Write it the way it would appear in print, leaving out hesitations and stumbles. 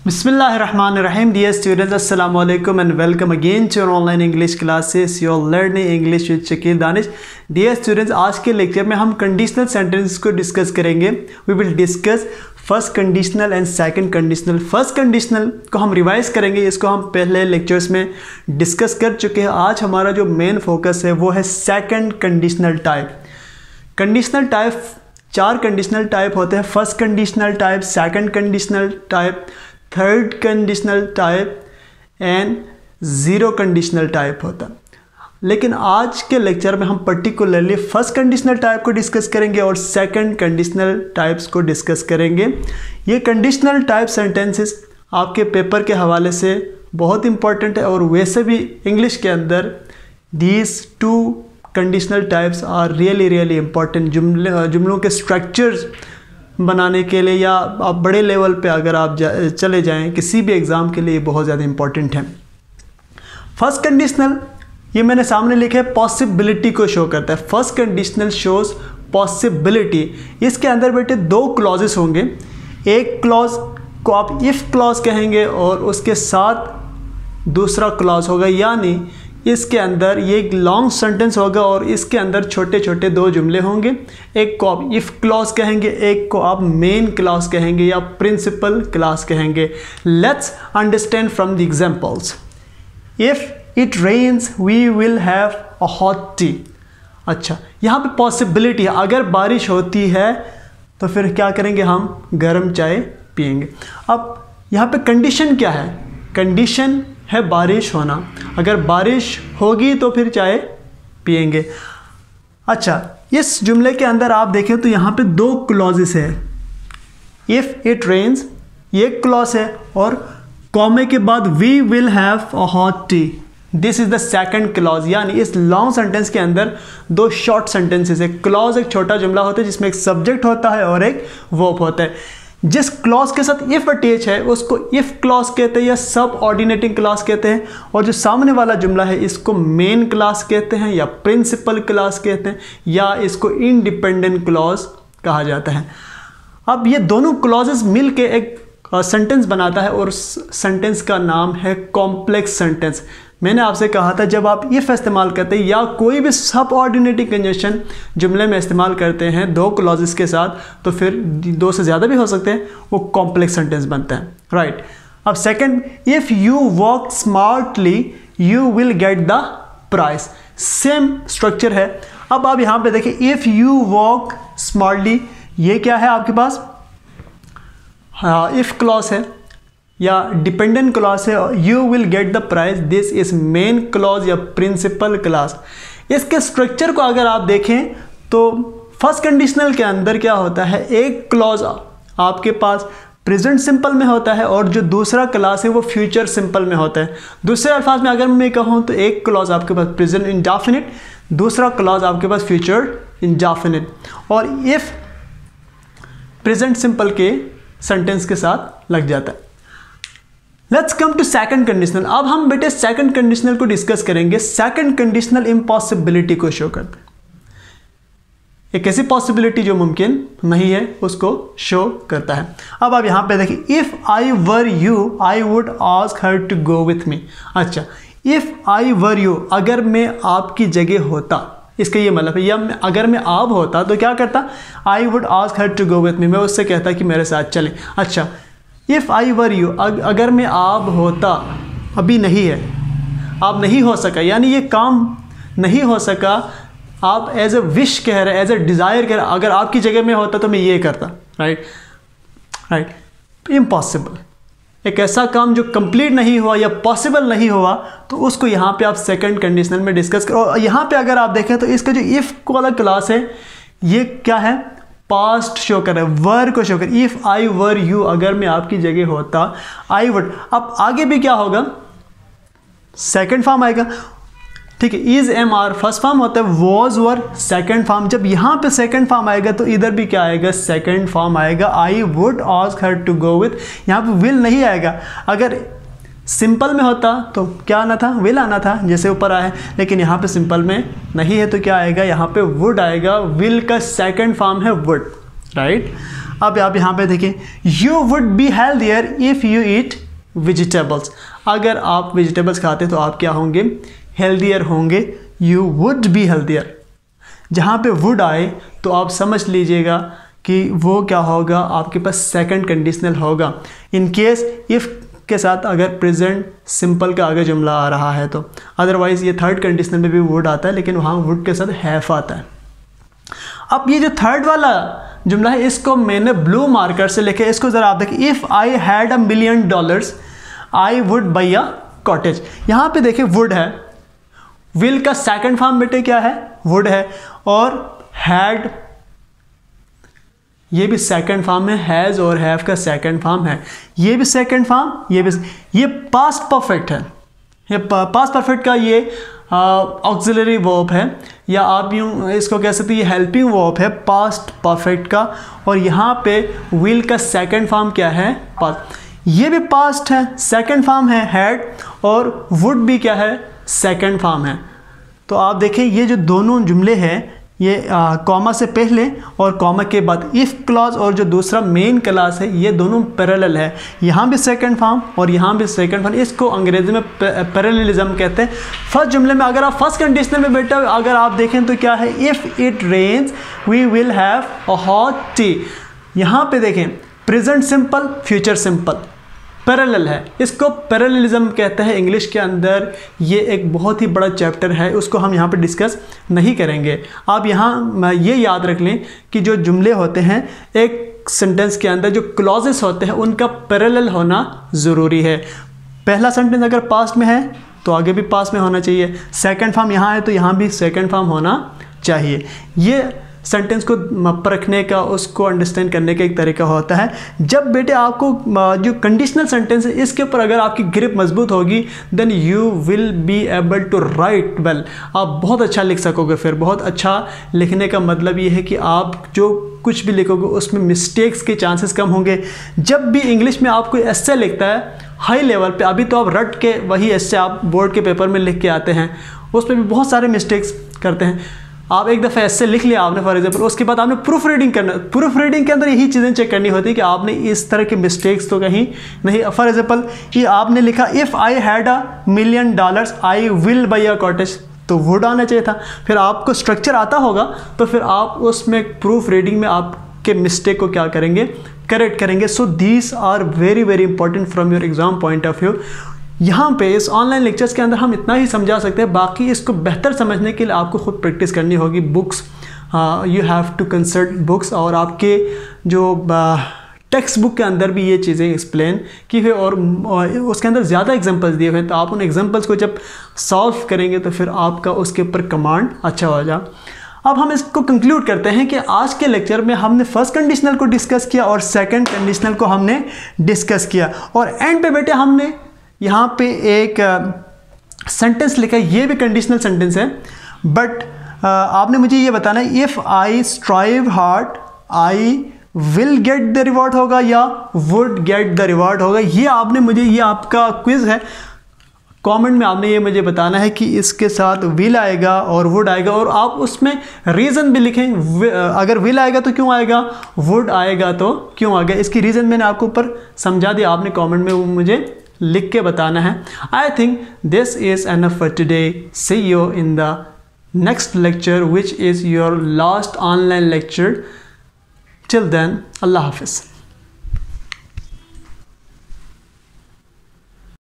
Bismillahirrahmanirrahim. Dear students, Assalamu alaikum and welcome again to your online English classes. You're learning English with Shakil Danish. Dear students, आज के lecture में हम conditional sentence को discuss करेंगे. We will discuss first conditional and second conditional. First conditional को हम revise करेंगे, इसको हम पहले लेक्चर्स में डिस्कस कर चुके हैं. आज हमारा जो मेन फोकस है वो है second conditional type. Conditional type चार कंडीशनल टाइप होते हैं. First conditional type, second conditional type, third conditional type and zero conditional type होता है. लेकिन आज के लेक्चर में हम पर्टिकुलरली फर्स्ट कंडीशनल टाइप को डिस्कस करेंगे और सेकंड कंडीशनल टाइप्स को डिस्कस करेंगे. ये कंडीशनल टाइप सेंटेंसेस आपके पेपर के हवाले से बहुत इंपॉर्टेंट है और वैसे भी इंग्लिश के अंदर these two conditional types are really important. जुमलों के स्ट्रक्चर्स बनाने के लिए या आप बड़े लेवल पे अगर आप चले जाएं किसी भी एग्ज़ाम के लिए बहुत ज़्यादा इंपॉर्टेंट है. फर्स्ट कंडीशनल ये मैंने सामने लिखा है, पॉसिबिलिटी को शो करता है. First conditional shows possibility. इसके अंदर बेटे दो क्लॉजेस होंगे. एक क्लॉज को आप इफ़ क्लॉज कहेंगे और उसके साथ दूसरा क्लॉज होगा, यानी इसके अंदर ये एक लॉन्ग सेंटेंस होगा और इसके अंदर छोटे छोटे दो जुमले होंगे. एक को आप इफ़ क्लॉज कहेंगे, एक को आप मेन क्लॉज कहेंगे या प्रिंसिपल क्लॉज कहेंगे. Let's understand from the examples. If it rains we will have a hot tea. अच्छा, यहाँ पे पॉसिबिलिटी है, अगर बारिश होती है तो फिर क्या करेंगे, हम गर्म चाय पिएंगे. अब यहाँ पे कंडीशन क्या है? कंडीशन है बारिश होना. अगर बारिश होगी तो फिर चाय पिएंगे. अच्छा, इस जुमले के अंदर आप देखें तो यहाँ पे दो क्लॉजेस है. इफ़ इट रेन्स ये क्लॉज है और कॉमे के बाद we will have a hot tea, this is the second clause. यानी इस लॉन्ग सेंटेंस के अंदर दो शॉर्ट सेंटेंसेस है. क्लॉज एक छोटा जुमला होता है जिसमें एक सब्जेक्ट होता है और एक वर्ब होता है. जिस क्लॉज के साथ इफ अटैच है उसको इफ क्लॉज कहते हैं या सब ऑर्डिनेटिंग क्लॉज कहते हैं, और जो सामने वाला जुमला है इसको मेन क्लॉज कहते हैं या प्रिंसिपल क्लॉज कहते हैं या इसको इंडिपेंडेंट क्लॉज कहा जाता है. अब ये दोनों क्लॉजेस मिलके एक सेंटेंस बनाता है और सेंटेंस का नाम है कॉम्प्लेक्स सेंटेंस. मैंने आपसे कहा था जब आप इफ़ इस्तेमाल करते हैं या कोई भी सब ऑर्डिनेटिंग कंजंक्शन जुमले में इस्तेमाल करते हैं दो क्लॉजेस के साथ, तो फिर दो से ज़्यादा भी हो सकते हैं, वो कॉम्प्लेक्स सेंटेंस बनता है. राइट. अब second, if you work smartly you will get the prize. Same structure है. अब आप यहाँ पे देखिए, इफ़ यू वर्क स्मार्टली ये क्या है आपके पास? इफ़ क्लॉज है या डिपेंडेंट क्लॉज है. You will get the prize, this is main clause या प्रिंसिपल क्लॉज. इसके स्ट्रक्चर को अगर आप देखें तो फर्स्ट कंडीशनल के अंदर क्या होता है, एक क्लॉज आपके पास प्रेजेंट सिंपल में होता है और जो दूसरा क्लॉज है वो फ्यूचर सिंपल में होता है. दूसरे अल्फाज में अगर मैं कहूँ तो एक क्लॉज आपके पास प्रेजेंट इंडेफिनिट, दूसरा क्लॉज आपके पास फ्यूचर इंडेफिनिट, और इफ प्रेजेंट सिंपल के सेंटेंस के साथ लग जाता है. Let's come to second conditional. अब हम बेटे सेकंड कंडीशनल को डिस्कस करेंगे. सेकंड कंडीशनल इम्पॉसिबिलिटी को शो करता है. एक ऐसी पॉसिबिलिटी जो मुमकिन नहीं है उसको शो करता है. अब आप यहां पे देखिए, if I were you I would ask her to go with me. अच्छा, इफ आई वर यू अगर मैं आपकी जगह होता, इसका ये मतलब है, या अगर मैं आप होता तो क्या करता, I would ask her to go with me, मैं उससे कहता कि मेरे साथ चले. अच्छा, इफ़ आई वर यू अगर मैं आप होता, अभी नहीं है, आप नहीं हो सका, यानी ये काम नहीं हो सका, आप एज ए विश कह रहे, एज ए डिज़ायर कह रहे, अगर आपकी जगह में होता तो मैं ये करता. राइट. इम्पॉसिबल, एक ऐसा काम जो कंप्लीट नहीं हुआ या पॉसिबल नहीं हुआ, तो उसको यहाँ पे आप सेकंड कंडीशनल में डिस्कस करो. और यहाँ पे अगर आप देखें तो इसका जो इफ़ वाला क्लास है ये क्या है, पास्ट शो कर रहा है, वर को शो कर. इफ़ आई वर यू अगर मैं आपकी जगह होता, आई वुड. अब आगे भी क्या होगा, सेकंड फॉर्म आएगा. ठीक है, is am are first form होता है, वॉज वर सेकंड फॉर्म. जब यहाँ पे सेकंड फॉर्म आएगा तो इधर भी क्या आएगा, सेकंड फॉर्म आएगा. I would ask her to go with, यहाँ पे विल नहीं आएगा. अगर सिंपल में होता तो क्या आना था, विल आना था जैसे ऊपर आया है, लेकिन यहाँ पे सिंपल में नहीं है तो क्या आएगा, यहाँ पे वुड आएगा. विल का सेकंड फॉर्म है वुड. राइट. अब आप यहाँ पे देखें, you would be healthier if you eat vegetables. अगर आप वेजिटेबल्स खाते तो आप क्या होंगे, हेल्दियर होंगे, यू वुड बी हेल्दियर। जहाँ पे वुड आए तो आप समझ लीजिएगा कि वो क्या होगा, आपके पास सेकंड कंडीशनल होगा। इन केस इफ़ के साथ अगर प्रेजेंट सिंपल का आगे जुमला आ रहा है तो, अदरवाइज़ ये थर्ड कंडीशनल में भी वुड आता है, लेकिन वहाँ वुड के साथ हैव आता है। अब ये जो थर्ड वाला जुमला है इसको मैंने ब्लू मार्कर से लिखे, इसको ज़रा आप देखिए, if I had $1 million I would buy a cottage. यहाँ पे देखिए वुड है, विल का सेकंड फॉर्म बेटे क्या है, वुड है, और हैड ये भी सेकंड फॉर्म है, हैज़ और हैव का सेकंड फॉर्म है, ये भी सेकंड फॉर्म, ये भी, ये पास्ट परफेक्ट है, ये पास्ट परफेक्ट का ये ऑक्सिलरी वर्ब है, या आप यूँ इसको कह सकते हैं ये हेल्पिंग वर्ब है पास्ट परफेक्ट का। और यहाँ पे विल का सेकंड फॉर्म क्या है, पास्ट, ये भी पास्ट है, सेकंड फॉर्म है हैड, और वुड भी क्या है, सेकंड फॉर्म है। तो आप देखें ये जो दोनों जुमले हैं ये कॉमा से पहले और कॉमा के बाद इफ़ क्लॉज और जो दूसरा मेन क्लास है ये दोनों पैरेलल है, यहाँ भी सेकंड फॉर्म और यहाँ भी सेकंड फॉर्म, इसको अंग्रेजी में पैरेललिज्म कहते हैं। फर्स्ट जुमले में अगर आप फर्स्ट कंडीशनल में बेटा अगर आप देखें तो क्या है, if it rains we will have a hot tea. यहाँ पे देखें present simple future simple parallel है, इसको पैरेललिज्म कहते हैं इंग्लिश के अंदर। ये एक बहुत ही बड़ा चैप्टर है, उसको हम यहाँ पे डिस्कस नहीं करेंगे। आप यहाँ ये याद रख लें कि जो जुमले होते हैं एक सेंटेंस के अंदर जो क्लॉजेस होते हैं उनका पैरेलल होना ज़रूरी है। पहला सेंटेंस अगर पास्ट में है तो आगे भी पास्ट में होना चाहिए, सेकंड फॉर्म यहाँ है तो यहाँ भी सेकंड फॉर्म होना चाहिए। ये सेंटेंस को परखने का, उसको अंडरस्टैंड करने का एक तरीका होता है। जब बेटे आपको जो कंडीशनल सेंटेंस है इसके ऊपर अगर आपकी ग्रिप मजबूत होगी then you will be able to write well, आप बहुत अच्छा लिख सकोगे। फिर बहुत अच्छा लिखने का मतलब ये है कि आप जो कुछ भी लिखोगे उसमें मिस्टेक्स के चांसेस कम होंगे। जब भी इंग्लिश में आप कोई एस्से लिखता है हाई लेवल पे, अभी तो आप रट के वही एस्से आप बोर्ड के पेपर में लिख के आते हैं, उस पर भी बहुत सारे मिस्टेक्स करते हैं। आप एक दफ़ा ऐसे लिख लिया आपने फॉर एग्जांपल, उसके बाद आपने प्रूफ रीडिंग करना, प्रूफ रीडिंग के अंदर यही चीज़ें चेक करनी होती है कि आपने इस तरह के मिस्टेक्स तो कहीं नहीं। फॉर एग्जांपल ये आपने लिखा if I had $1 million I will by a cottage, तो वुड आना चाहिए था। फिर आपको स्ट्रक्चर आता होगा तो फिर आप उसमें प्रूफ रीडिंग में आपके मिस्टेक को क्या करेंगे, करेक्ट करेंगे। So these are very very important from your exam point of view. यहाँ पे इस ऑनलाइन लेक्चर्स के अंदर हम इतना ही समझा सकते हैं, बाकी इसको बेहतर समझने के लिए आपको खुद प्रैक्टिस करनी होगी। Books you have to consult books, और आपके जो टेक्स्ट बुक के अंदर भी ये चीज़ें एक्सप्लेन की हुई और उसके अंदर ज़्यादा एग्जांपल्स दिए हुए हैं, तो आप उन एग्जांपल्स को जब सॉल्व करेंगे तो फिर आपका उसके ऊपर कमांड अच्छा हो जाए। अब हम इसको कंक्लूड करते हैं कि आज के लेक्चर में हमने फर्स्ट कंडीशनल को डिस्कस किया और सेकंड कंडीशनल को हमने डिस्कस किया, और एंड पे बेटे हमने यहाँ पे एक सेंटेंस लिखा है, ये भी कंडीशनल सेंटेंस है, बट आपने मुझे ये बताना है if I strive hard I will get the reward होगा या वुड गेट द रिवॉर्ड होगा। ये आपने मुझे, ये आपका क्विज़ है, कमेंट में आपने ये मुझे बताना है कि इसके साथ विल आएगा और वुड आएगा, और आप उसमें रीज़न भी लिखें। अगर विल आएगा तो क्यों आएगा, वुड आएगा तो क्यों आएगा, इसकी रीज़न मैंने आपको ऊपर समझा दिया, आपने कमेंट में वो मुझे लिख के बताना है। I think this is enough for today. See you in the next lecture, which is your last online lecture. Till then, Allah Hafiz.